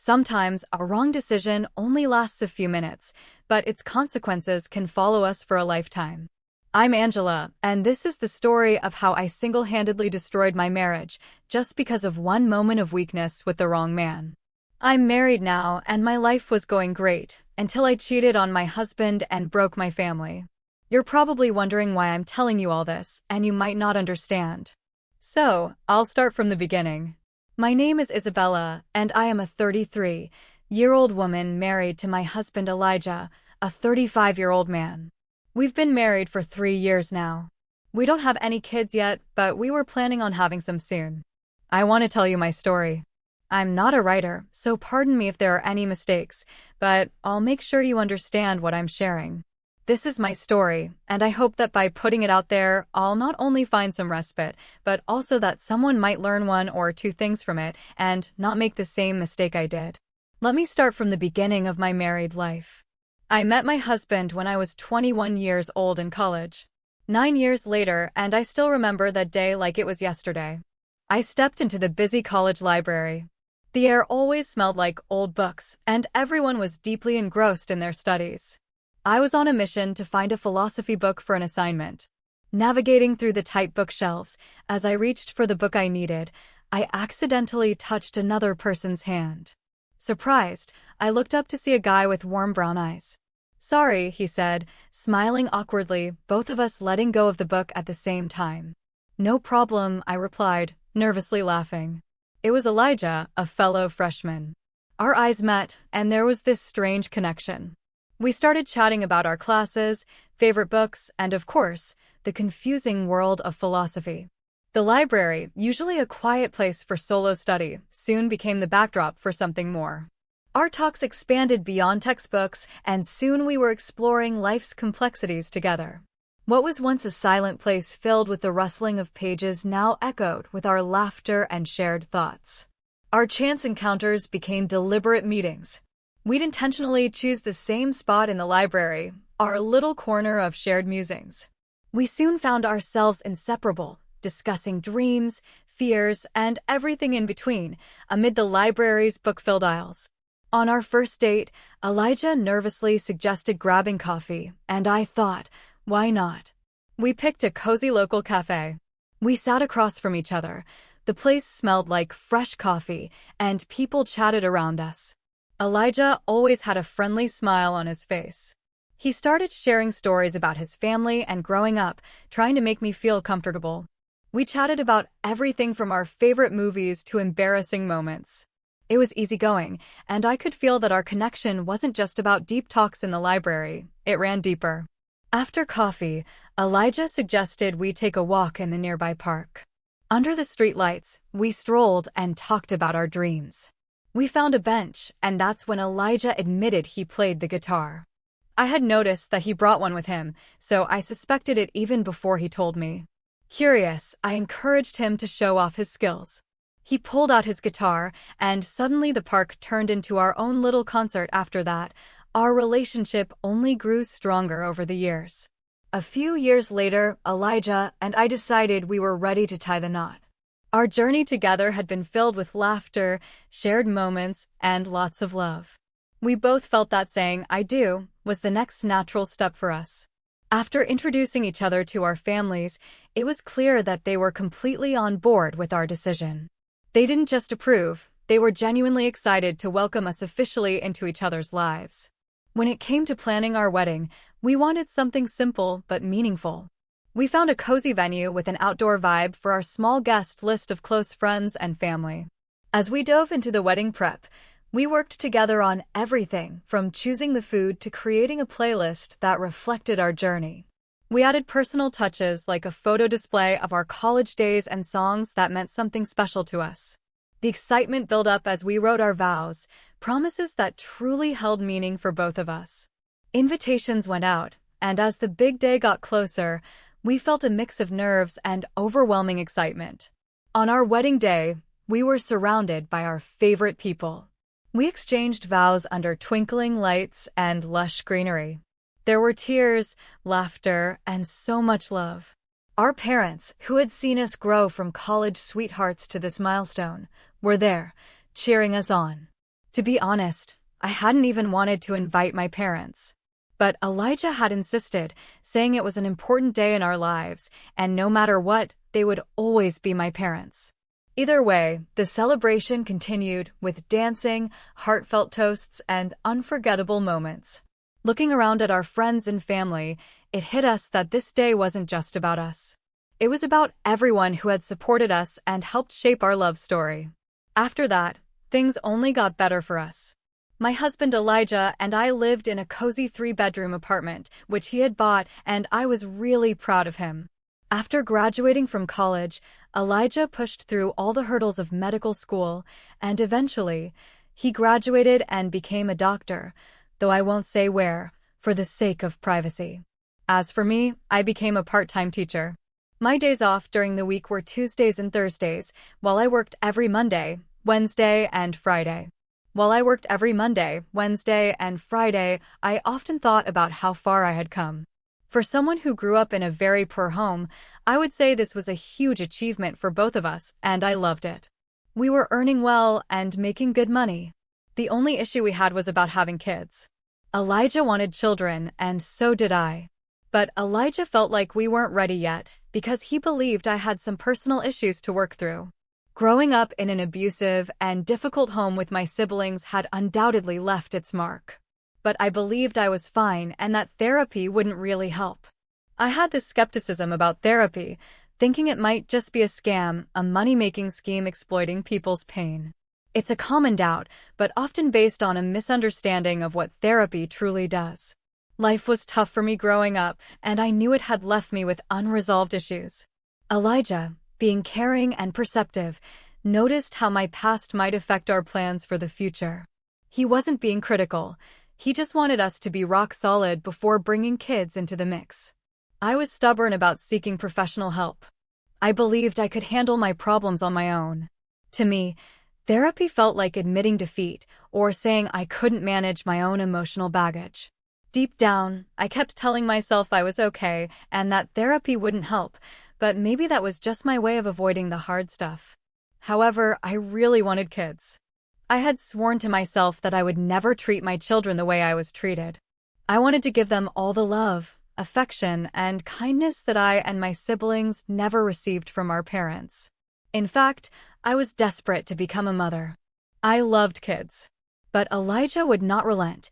Sometimes a wrong decision only lasts a few minutes, but its consequences can follow us for a lifetime. I'm Angela, and this is the story of how I single-handedly destroyed my marriage just because of one moment of weakness with the wrong man. I'm married now, and my life was going great until I cheated on my husband and broke my family. You're probably wondering why I'm telling you all this, and you might not understand. So, I'll start from the beginning. My name is Isabella, and I am a 33-year-old woman married to my husband Elijah, a 35-year-old man. We've been married for 3 years now. We don't have any kids yet, but we were planning on having some soon. I want to tell you my story. I'm not a writer, so pardon me if there are any mistakes, but I'll make sure you understand what I'm sharing. This is my story, and I hope that by putting it out there, I'll not only find some respite, but also that someone might learn 1 or 2 things from it and not make the same mistake I did. Let me start from the beginning of my married life. I met my husband when I was 21 years old in college. 9 years later, and I still remember that day like it was yesterday. I stepped into the busy college library. The air always smelled like old books, and everyone was deeply engrossed in their studies. I was on a mission to find a philosophy book for an assignment. Navigating through the tight bookshelves, as I reached for the book I needed, I accidentally touched another person's hand. Surprised, I looked up to see a guy with warm brown eyes. "Sorry," he said, smiling awkwardly, both of us letting go of the book at the same time. "No problem," I replied, nervously laughing. It was Elijah, a fellow freshman. Our eyes met, and there was this strange connection. We started chatting about our classes, favorite books, and of course, the confusing world of philosophy. The library, usually a quiet place for solo study, soon became the backdrop for something more. Our talks expanded beyond textbooks, and soon we were exploring life's complexities together. What was once a silent place filled with the rustling of pages now echoed with our laughter and shared thoughts. Our chance encounters became deliberate meetings. We'd intentionally choose the same spot in the library, our little corner of shared musings. We soon found ourselves inseparable, discussing dreams, fears, and everything in between, amid the library's book-filled aisles. On our first date, Elijah nervously suggested grabbing coffee, and I thought, why not? We picked a cozy local cafe. We sat across from each other. The place smelled like fresh coffee, and people chatted around us. Elijah always had a friendly smile on his face. He started sharing stories about his family and growing up, trying to make me feel comfortable. We chatted about everything from our favorite movies to embarrassing moments. It was easygoing, and I could feel that our connection wasn't just about deep talks in the library, it ran deeper. After coffee, Elijah suggested we take a walk in the nearby park. Under the streetlights, we strolled and talked about our dreams. We found a bench, and that's when Elijah admitted he played the guitar. I had noticed that he brought one with him, so I suspected it even before he told me. Curious, I encouraged him to show off his skills. He pulled out his guitar, and suddenly the park turned into our own little concert after that. Our relationship only grew stronger over the years. A few years later, Elijah and I decided we were ready to tie the knot. Our journey together had been filled with laughter, shared moments, and lots of love. We both felt that saying, "I do," was the next natural step for us. After introducing each other to our families, it was clear that they were completely on board with our decision. They didn't just approve, they were genuinely excited to welcome us officially into each other's lives. When it came to planning our wedding, we wanted something simple but meaningful. We found a cozy venue with an outdoor vibe for our small guest list of close friends and family. As we dove into the wedding prep, we worked together on everything from choosing the food to creating a playlist that reflected our journey. We added personal touches like a photo display of our college days and songs that meant something special to us. The excitement built up as we wrote our vows, promises that truly held meaning for both of us. Invitations went out, and as the big day got closer, we felt a mix of nerves and overwhelming excitement. On our wedding day, we were surrounded by our favorite people. We exchanged vows under twinkling lights and lush greenery. There were tears, laughter, and so much love. Our parents, who had seen us grow from college sweethearts to this milestone, were there, cheering us on. To be honest, I hadn't even wanted to invite my parents. But Elijah had insisted, saying it was an important day in our lives, and no matter what, they would always be my parents. Either way, the celebration continued with dancing, heartfelt toasts, and unforgettable moments. Looking around at our friends and family, it hit us that this day wasn't just about us. It was about everyone who had supported us and helped shape our love story. After that, things only got better for us. My husband Elijah and I lived in a cozy 3-bedroom apartment, which he had bought, and I was really proud of him. After graduating from college, Elijah pushed through all the hurdles of medical school, and eventually, he graduated and became a doctor, though I won't say where, for the sake of privacy. As for me, I became a part-time teacher. My days off during the week were Tuesdays and Thursdays, while I worked every Monday, Wednesday, and Friday. I often thought about how far I had come. For someone who grew up in a very poor home, I would say this was a huge achievement for both of us, and I loved it. We were earning well and making good money. The only issue we had was about having kids. Elijah wanted children, and so did I. But Elijah felt like we weren't ready yet, because he believed I had some personal issues to work through. Growing up in an abusive and difficult home with my siblings had undoubtedly left its mark. But I believed I was fine and that therapy wouldn't really help. I had this skepticism about therapy, thinking it might just be a scam, a money-making scheme exploiting people's pain. It's a common doubt, but often based on a misunderstanding of what therapy truly does. Life was tough for me growing up, and I knew it had left me with unresolved issues. Elijah, being caring and perceptive, noticed how my past might affect our plans for the future. He wasn't being critical. He just wanted us to be rock solid before bringing kids into the mix. I was stubborn about seeking professional help. I believed I could handle my problems on my own. To me, therapy felt like admitting defeat or saying I couldn't manage my own emotional baggage. Deep down, I kept telling myself I was okay and that therapy wouldn't help, but maybe that was just my way of avoiding the hard stuff. However, I really wanted kids. I had sworn to myself that I would never treat my children the way I was treated. I wanted to give them all the love, affection, and kindness that I and my siblings never received from our parents. In fact, I was desperate to become a mother. I loved kids. But Elijah would not relent,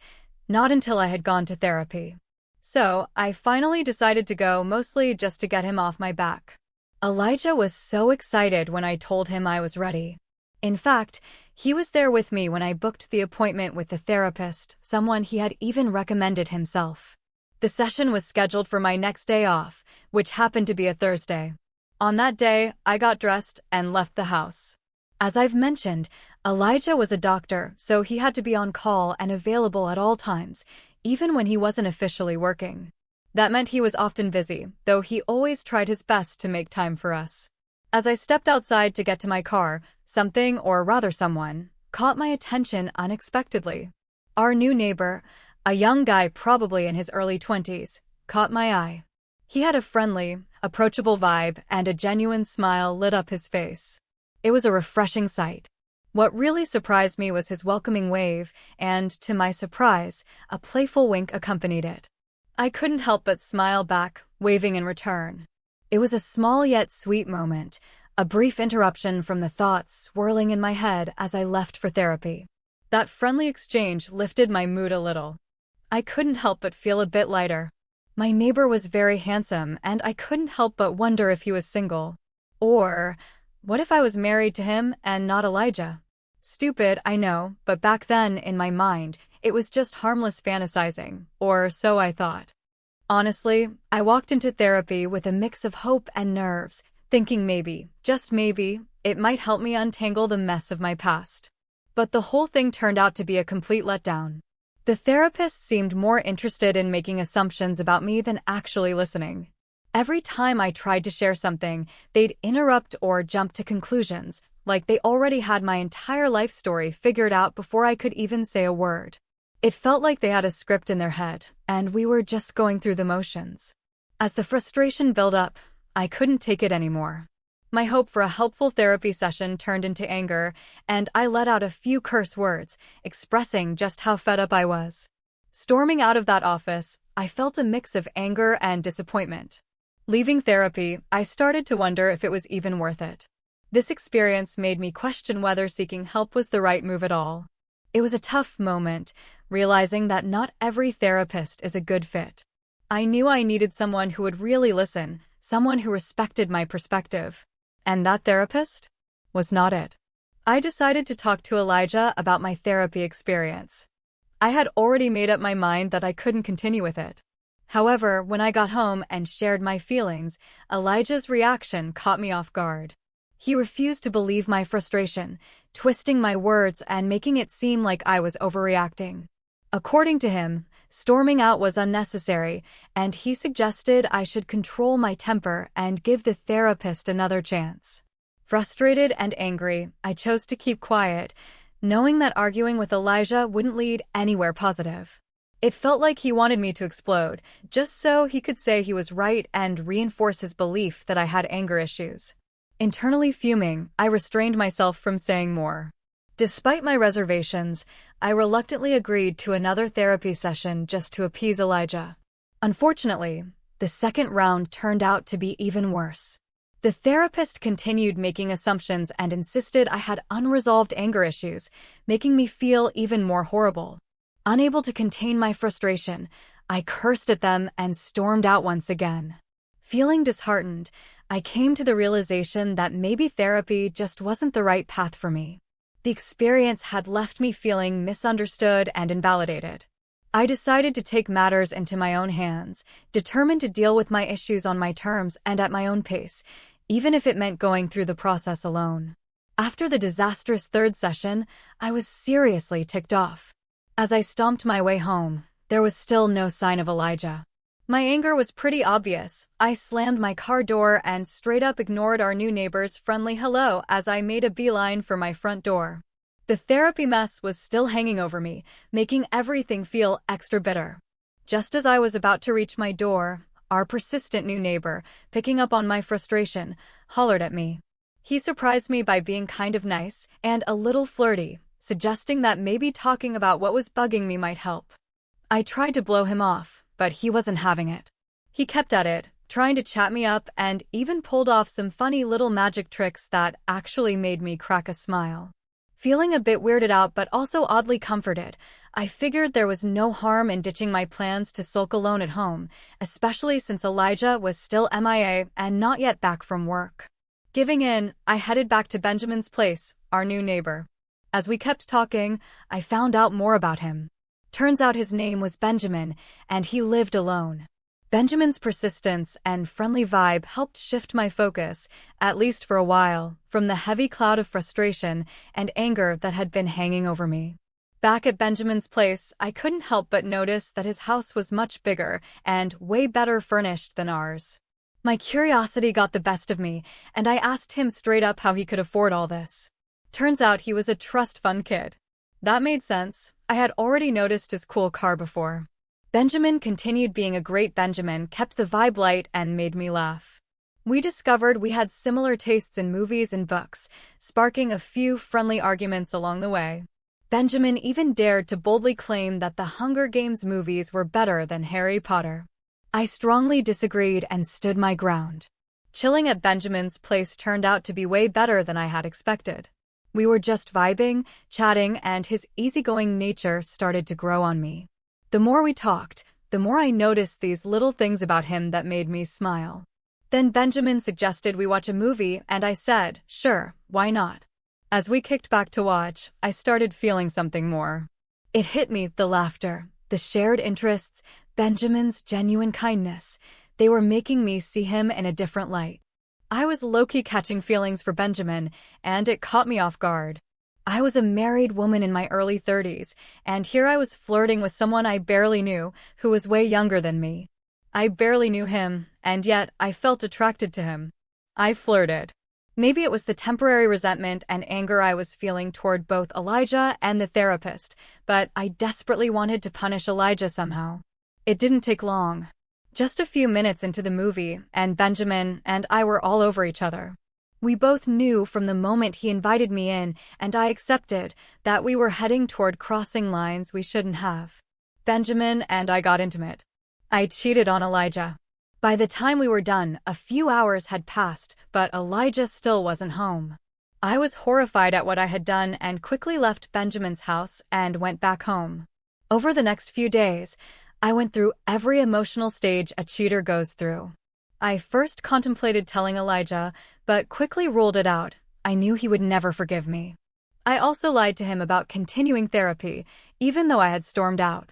not until I had gone to therapy. So, I finally decided to go, mostly just to get him off my back. Elijah was so excited when I told him I was ready. In fact, he was there with me when I booked the appointment with the therapist, someone he had even recommended himself. The session was scheduled for my next day off, which happened to be a Thursday. On that day, I got dressed and left the house. As I've mentioned, Elijah was a doctor, so he had to be on call and available at all times, even when he wasn't officially working. That meant he was often busy, though he always tried his best to make time for us. As I stepped outside to get to my car, something, or rather someone, caught my attention unexpectedly. Our new neighbor, a young guy probably in his early 20s, caught my eye. He had a friendly, approachable vibe, and a genuine smile lit up his face. It was a refreshing sight. What really surprised me was his welcoming wave, and, to my surprise, a playful wink accompanied it. I couldn't help but smile back, waving in return. It was a small yet sweet moment, a brief interruption from the thoughts swirling in my head as I left for therapy. That friendly exchange lifted my mood a little. I couldn't help but feel a bit lighter. My neighbor was very handsome, and I couldn't help but wonder if he was single. Or, what if I was married to him and not Elijah? Stupid, I know, but back then, in my mind, it was just harmless fantasizing, or so I thought. Honestly, I walked into therapy with a mix of hope and nerves, thinking maybe, just maybe, it might help me untangle the mess of my past. But the whole thing turned out to be a complete letdown. The therapist seemed more interested in making assumptions about me than actually listening. Every time I tried to share something, they'd interrupt or jump to conclusions, like they already had my entire life story figured out before I could even say a word. It felt like they had a script in their head, and we were just going through the motions. As the frustration built up, I couldn't take it anymore. My hope for a helpful therapy session turned into anger, and I let out a few curse words, expressing just how fed up I was. Storming out of that office, I felt a mix of anger and disappointment. Leaving therapy, I started to wonder if it was even worth it. This experience made me question whether seeking help was the right move at all. It was a tough moment, realizing that not every therapist is a good fit. I knew I needed someone who would really listen, someone who respected my perspective. And that therapist was not it. I decided to talk to Elijah about my therapy experience. I had already made up my mind that I couldn't continue with it. However, when I got home and shared my feelings, Elijah's reaction caught me off guard. He refused to believe my frustration, twisting my words and making it seem like I was overreacting. According to him, storming out was unnecessary, and he suggested I should control my temper and give the therapist another chance. Frustrated and angry, I chose to keep quiet, knowing that arguing with Elijah wouldn't lead anywhere positive. It felt like he wanted me to explode, just so he could say he was right and reinforce his belief that I had anger issues. Internally fuming, I restrained myself from saying more. Despite my reservations, I reluctantly agreed to another therapy session just to appease Elijah. Unfortunately, the second round turned out to be even worse. The therapist continued making assumptions and insisted I had unresolved anger issues, making me feel even more horrible. Unable to contain my frustration, I cursed at them and stormed out once again. Feeling disheartened, I came to the realization that maybe therapy just wasn't the right path for me. The experience had left me feeling misunderstood and invalidated. I decided to take matters into my own hands, determined to deal with my issues on my terms and at my own pace, even if it meant going through the process alone. After the disastrous third session, I was seriously ticked off. As I stomped my way home, there was still no sign of Elijah. My anger was pretty obvious. I slammed my car door and straight up ignored our new neighbor's friendly hello as I made a beeline for my front door. The therapy mess was still hanging over me, making everything feel extra bitter. Just as I was about to reach my door, our persistent new neighbor, picking up on my frustration, hollered at me. He surprised me by being kind of nice and a little flirty, suggesting that maybe talking about what was bugging me might help. I tried to blow him off, but he wasn't having it. He kept at it, trying to chat me up and even pulled off some funny little magic tricks that actually made me crack a smile. Feeling a bit weirded out but also oddly comforted, I figured there was no harm in ditching my plans to sulk alone at home, especially since Elijah was still MIA and not yet back from work. Giving in, I headed back to Benjamin's place, our new neighbor. As we kept talking, I found out more about him. Turns out his name was Benjamin, and he lived alone. Benjamin's persistence and friendly vibe helped shift my focus, at least for a while, from the heavy cloud of frustration and anger that had been hanging over me. Back at Benjamin's place, I couldn't help but notice that his house was much bigger and way better furnished than ours. My curiosity got the best of me, and I asked him straight up how he could afford all this. Turns out he was a trust fund kid. That made sense. I had already noticed his cool car before. Benjamin continued being a great Benjamin, kept the vibe light, and made me laugh. We discovered we had similar tastes in movies and books, sparking a few friendly arguments along the way. Benjamin even dared to boldly claim that the Hunger Games movies were better than Harry Potter. I strongly disagreed and stood my ground. Chilling at Benjamin's place turned out to be way better than I had expected. We were just vibing, chatting, and his easygoing nature started to grow on me. The more we talked, the more I noticed these little things about him that made me smile. Then Benjamin suggested we watch a movie, and I said, sure, why not? As we kicked back to watch, I started feeling something more. It hit me, the laughter, the shared interests, Benjamin's genuine kindness. They were making me see him in a different light. I was low-key catching feelings for Benjamin, and it caught me off guard. I was a married woman in my early 30s, and here I was flirting with someone I barely knew, who was way younger than me. I barely knew him, and yet I felt attracted to him. I flirted. Maybe it was the temporary resentment and anger I was feeling toward both Elijah and the therapist, but I desperately wanted to punish Elijah somehow. It didn't take long. Just a few minutes into the movie, and Benjamin and I were all over each other. We both knew from the moment he invited me in, and I accepted, that we were heading toward crossing lines we shouldn't have. Benjamin and I got intimate. I cheated on Elijah. By the time we were done, a few hours had passed, but Elijah still wasn't home. I was horrified at what I had done and quickly left Benjamin's house and went back home. Over the next few days, I went through every emotional stage a cheater goes through. I first contemplated telling Elijah, but quickly ruled it out. I knew he would never forgive me. I also lied to him about continuing therapy, even though I had stormed out.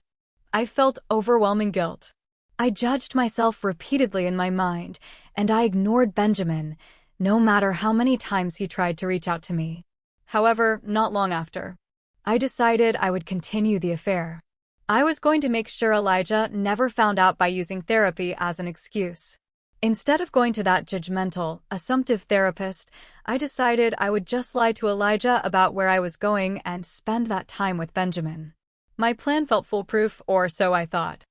I felt overwhelming guilt. I judged myself repeatedly in my mind, and I ignored Benjamin, no matter how many times he tried to reach out to me. However, not long after, I decided I would continue the affair. I was going to make sure Elijah never found out by using therapy as an excuse. Instead of going to that judgmental, assumptive therapist, I decided I would just lie to Elijah about where I was going and spend that time with Benjamin. My plan felt foolproof, or so I thought.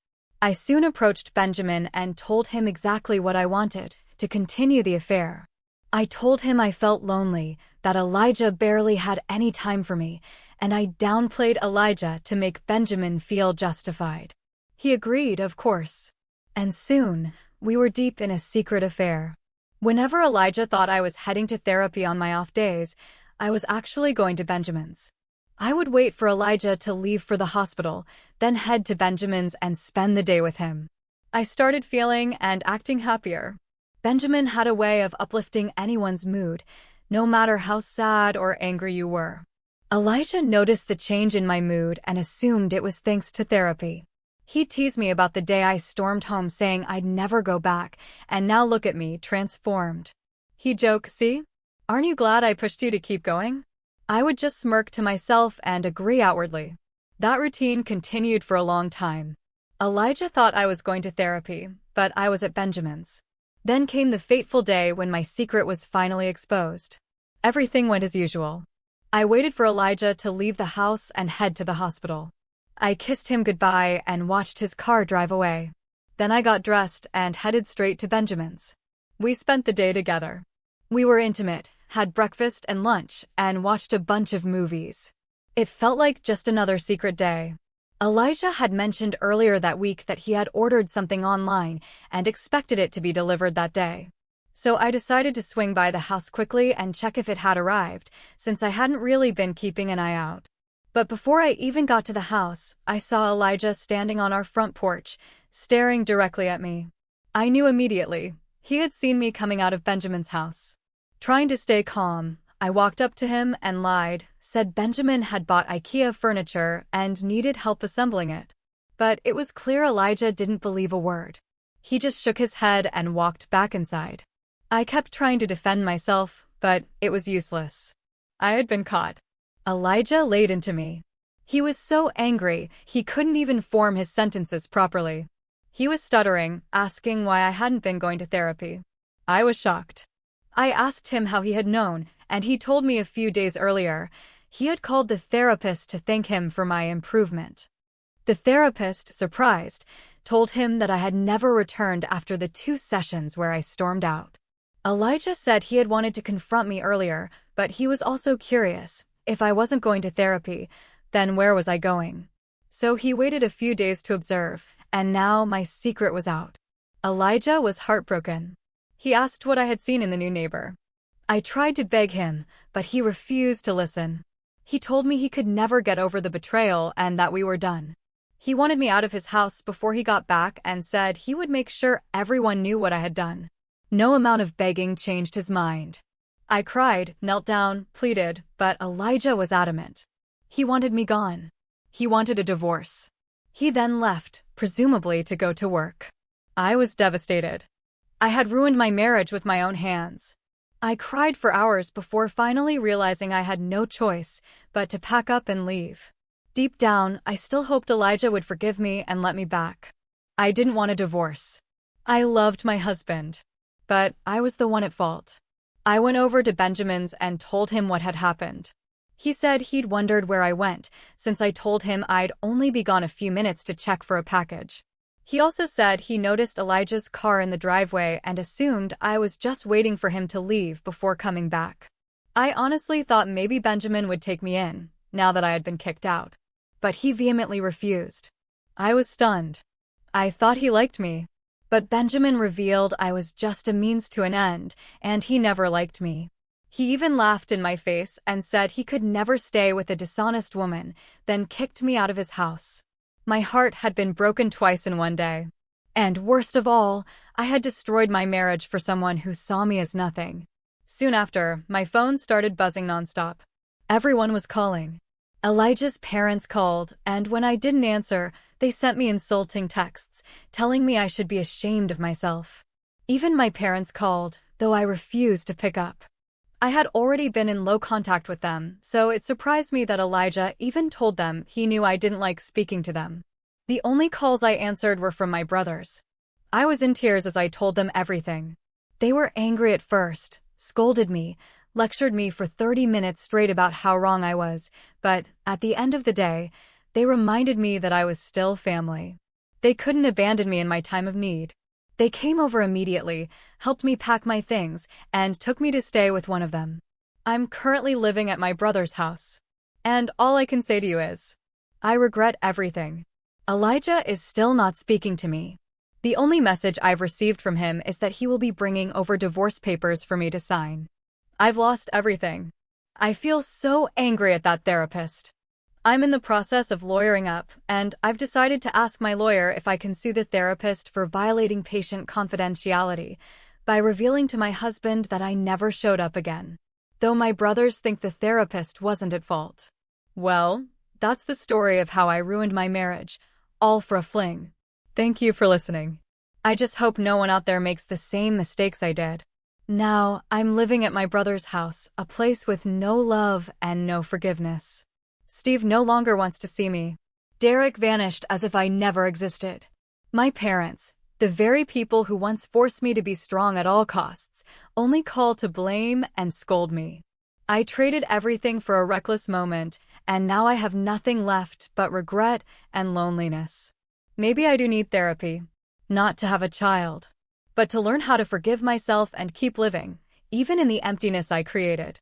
I soon approached Benjamin and told him exactly what I wanted, to continue the affair. I told him I felt lonely, that Elijah barely had any time for me, and I downplayed Elijah to make Benjamin feel justified. He agreed, of course. And soon, we were deep in a secret affair. Whenever Elijah thought I was heading to therapy on my off days, I was actually going to Benjamin's. I would wait for Elijah to leave for the hospital, then head to Benjamin's and spend the day with him. I started feeling and acting happier. Benjamin had a way of uplifting anyone's mood, no matter how sad or angry you were. Elijah noticed the change in my mood and assumed it was thanks to therapy. He teased me about the day I stormed home saying I'd never go back, and now look at me, transformed. He'd joke, "See? Aren't you glad I pushed you to keep going?" I would just smirk to myself and agree outwardly. That routine continued for a long time. Elijah thought I was going to therapy, but I was at Benjamin's. Then came the fateful day when my secret was finally exposed. Everything went as usual. I waited for Elijah to leave the house and head to the hospital. I kissed him goodbye and watched his car drive away. Then I got dressed and headed straight to Benjamin's. We spent the day together. We were intimate, had breakfast and lunch, and watched a bunch of movies. It felt like just another secret day. Elijah had mentioned earlier that week that he had ordered something online and expected it to be delivered that day. So I decided to swing by the house quickly and check if it had arrived, since I hadn't really been keeping an eye out. But before I even got to the house, I saw Elijah standing on our front porch, staring directly at me. I knew immediately. He had seen me coming out of Benjamin's house. Trying to stay calm, I walked up to him and lied, said Benjamin had bought IKEA furniture and needed help assembling it. But it was clear Elijah didn't believe a word. He just shook his head and walked back inside. I kept trying to defend myself, but it was useless. I had been caught. Elijah laid into me. He was so angry, he couldn't even form his sentences properly. He was stuttering, asking why I hadn't been going to therapy. I was shocked. I asked him how he had known, and he told me a few days earlier, he had called the therapist to thank him for my improvement. The therapist, surprised, told him that I had never returned after the 2 sessions where I stormed out. Elijah said he had wanted to confront me earlier, but he was also curious. If I wasn't going to therapy, then where was I going? So he waited a few days to observe, and now my secret was out. Elijah was heartbroken. He asked what I had seen in the new neighbor. I tried to beg him, but he refused to listen. He told me he could never get over the betrayal and that we were done. He wanted me out of his house before he got back and said he would make sure everyone knew what I had done. No amount of begging changed his mind. I cried, knelt down, pleaded, but Elijah was adamant. He wanted me gone. He wanted a divorce. He then left, presumably to go to work. I was devastated. I had ruined my marriage with my own hands. I cried for hours before finally realizing I had no choice but to pack up and leave. Deep down, I still hoped Elijah would forgive me and let me back. I didn't want a divorce. I loved my husband. But I was the one at fault. I went over to Benjamin's and told him what had happened. He said he'd wondered where I went, since I told him I'd only be gone a few minutes to check for a package. He also said he noticed Elijah's car in the driveway and assumed I was just waiting for him to leave before coming back. I honestly thought maybe Benjamin would take me in, now that I had been kicked out. But he vehemently refused. I was stunned. I thought he liked me. But Benjamin revealed I was just a means to an end, and he never liked me. He even laughed in my face and said he could never stay with a dishonest woman, then kicked me out of his house. My heart had been broken twice in one day. And worst of all, I had destroyed my marriage for someone who saw me as nothing. Soon after, my phone started buzzing nonstop. Everyone was calling. Elijah's parents called, and when I didn't answer, they sent me insulting texts, telling me I should be ashamed of myself. Even my parents called, though I refused to pick up. I had already been in low contact with them, so it surprised me that Elijah even told them he knew I didn't like speaking to them. The only calls I answered were from my brothers. I was in tears as I told them everything. They were angry at first, scolded me, lectured me for 30 minutes straight about how wrong I was, but at the end of the day, they reminded me that I was still family. They couldn't abandon me in my time of need. They came over immediately, helped me pack my things, and took me to stay with one of them. I'm currently living at my brother's house. And all I can say to you is, I regret everything. Elijah is still not speaking to me. The only message I've received from him is that he will be bringing over divorce papers for me to sign. I've lost everything. I feel so angry at that therapist. I'm in the process of lawyering up, and I've decided to ask my lawyer if I can sue the therapist for violating patient confidentiality by revealing to my husband that I never showed up again, though my brothers think the therapist wasn't at fault. Well, that's the story of how I ruined my marriage, all for a fling. Thank you for listening. I just hope no one out there makes the same mistakes I did. Now, I'm living at my brother's house, a place with no love and no forgiveness. Steve no longer wants to see me. Derek vanished as if I never existed. My parents, the very people who once forced me to be strong at all costs, only call to blame and scold me. I traded everything for a reckless moment, and now I have nothing left but regret and loneliness. Maybe I do need therapy. Not to have a child, but to learn how to forgive myself and keep living, even in the emptiness I created.